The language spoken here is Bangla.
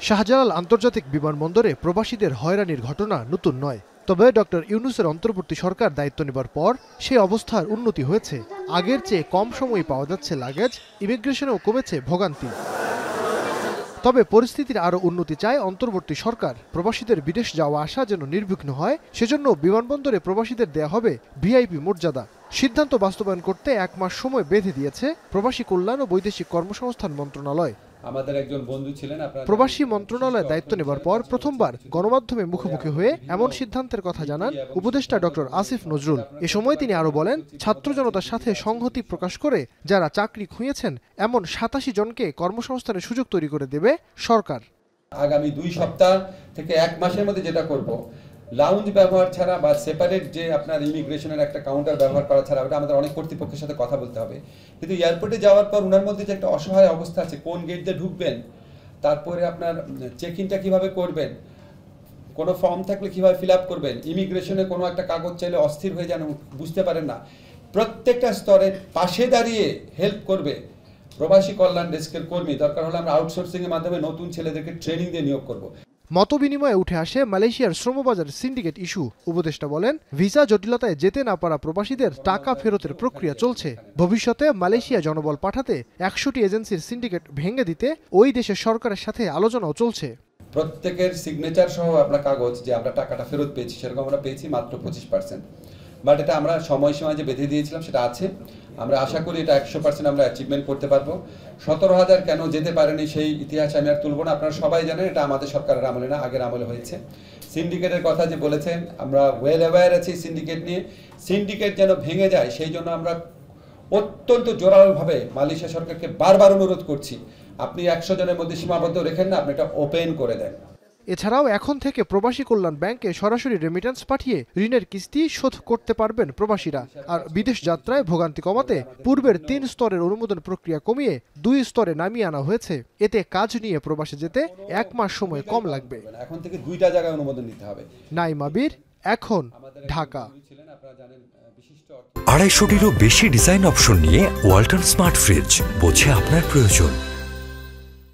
শাহজালাল আন্তর্জাতিক বিমানবন্দরে প্রবাসীদের হয়রানির ঘটনা নতুন নয়। তবে ডক্টর ইউনূসের অন্তর্বর্তী সরকার দায়িত্ব নেবার পর সেই অবস্থার উন্নতি হয়েছে। আগের চেয়ে কম সময়ে পাওয়া যাচ্ছে লাগেজ, ইমিগ্রেশনেও কমেছে ভোগান্তি। তবে পরিস্থিতির আরও উন্নতি চায় অন্তর্বর্তী সরকার। প্রবাসীদের বিদেশ যাওয়া আসা যেন নির্বিঘ্ন হয়, সেজন্য বিমানবন্দরে প্রবাসীদের দেয়া হবে ভিআইপি মর্যাদা। সিদ্ধান্ত বাস্তবায়ন করতে 1 মাস সময় বেঁধে দিয়েছে প্রবাসী কল্যাণ ও বৈদেশিক কর্মসংস্থান মন্ত্রণালয়। আমাদের একজন বন্ধু ছিলেন প্রবাসী মন্ত্রণালয়ের দায়িত্ব নেবার পর প্রথমবার গণমাধ্যমে মুখোমুখি হয়ে এমন সিদ্ধান্তের কথা জানান উপদেষ্টা ডক্টর আসিফ নজরুল। এ সময় তিনি আরও বলেন, ছাত্র জনতার সাথে সংহতি প্রকাশ করে যারা চাকরি খুঁজেছেন এমন 87 জনকে কর্মসংস্থানের সুযোগ তৈরি করে দেবে সরকার। আগামী 2 সপ্তাহ থেকে 1 মাসের মধ্যে যেটা করব, লাউঞ্জ ব্যবহার ছাড়া বা সেপারেট যে আপনার ইমিগ্রেশনের একটা কাউন্টার ব্যবহার করা ছাড়া, ওটা আমাদের অনেক কর্তৃপক্ষের সাথে কথা বলতে হবে। কিন্তু এয়ারপোর্টে যাওয়ার পর ওনার মধ্যে যে একটা অসহায় অবস্থা আছে, কোন গেট দিয়ে ঢুকবেন, তারপরে আপনার চেক ইনটা কীভাবে করবেন, কোনো ফর্ম থাকলে কীভাবে ফিল আপ করবেন, ইমিগ্রেশনে কোনো একটা কাগজ চাইলে অস্থির হয়ে যান, বুঝতে পারেন না, প্রত্যেকটা স্তরের পাশে দাঁড়িয়ে হেল্প করবে প্রবাসী কল্যাণ ডেস্কের কর্মী। দরকার হলে আমরা আউটসোর্সিংয়ের মাধ্যমে নতুন ছেলেদেরকে ট্রেনিং দিয়ে নিয়োগ করব। মতবিনিময়ে উঠে আসে মালয়েশিয়ার শ্রমবাজার সিন্ডিকেট ইস্যু। উপদেষ্টা বলেন, ভিসা জটিলতায় যেতে না পারা প্রবাসীদের টাকা ফেরতের প্রক্রিয়া চলছে। ভবিষ্যতে মালয়েশিয়া জনবল পাঠাতে 100টি এজেন্সির সিন্ডিকেট ভেঙে দিতে ওই দেশের সরকারের সাথে আলোচনাও চলছে। প্রত্যেকের সিগনেচার সহ আপনার কাগজ যে আমরা টাকাটা ফেরত পেয়েছি, সেরকম আমরা পেয়েছি মাত্র 25%। বাট এটা আমরা সময়সীমা যে বেঁধে দিয়েছিলাম সেটা আছে। আমরা আশা করি এটা 100% আমরা অ্যাচিভমেন্ট করতে পারবো। 17,000 কেন যেতে পারেনি সেই ইতিহাস আমি আর তুলব না। আপনারা সবাই জানেন এটা আমাদের সরকারের আমলে না, আগের আমলে হয়েছে। সিন্ডিকেটের কথা যে বলেছেন, আমরা ওয়েল অ্যাওয়্যার আছি সিন্ডিকেট নিয়ে। সিন্ডিকেট যেন ভেঙে যায় সেই জন্য আমরা অত্যন্ত জোরালোভাবে মালয়েশিয়া সরকারকে বারবার অনুরোধ করছি, আপনি 100 জনের মধ্যে সীমাবদ্ধ রেখেন না, আপনি এটা ওপেন করে দেন। এছাড়াও এখন থেকে প্রবাসী কল্যাণ ব্যাংকে সরাসরি রেমিটেন্স পাঠিয়ে ঋণের কিস্তি শোধ করতে পারবেন প্রবাসীরা। আর বিদেশ যাত্রায় ভোগান্তি কমাতে পূর্বের 3 স্তরের অনুমোদন প্রক্রিয়া কমিয়ে 2 স্তরে নামিয়ে আনা হয়েছে। এতে কাজ নিয়ে প্রবাসে যেতে 1 মাস সময় কম লাগবে। এখন থেকে 2টা জায়গায় অনুমোদন নিতে হবে। নাইম আবির, এখন, ঢাকা। 250টিরও বেশি ডিজাইন অপশন নিয়ে ওয়ালটন স্মার্ট ফ্রিজ, বোঝে আপনার প্রয়োজন।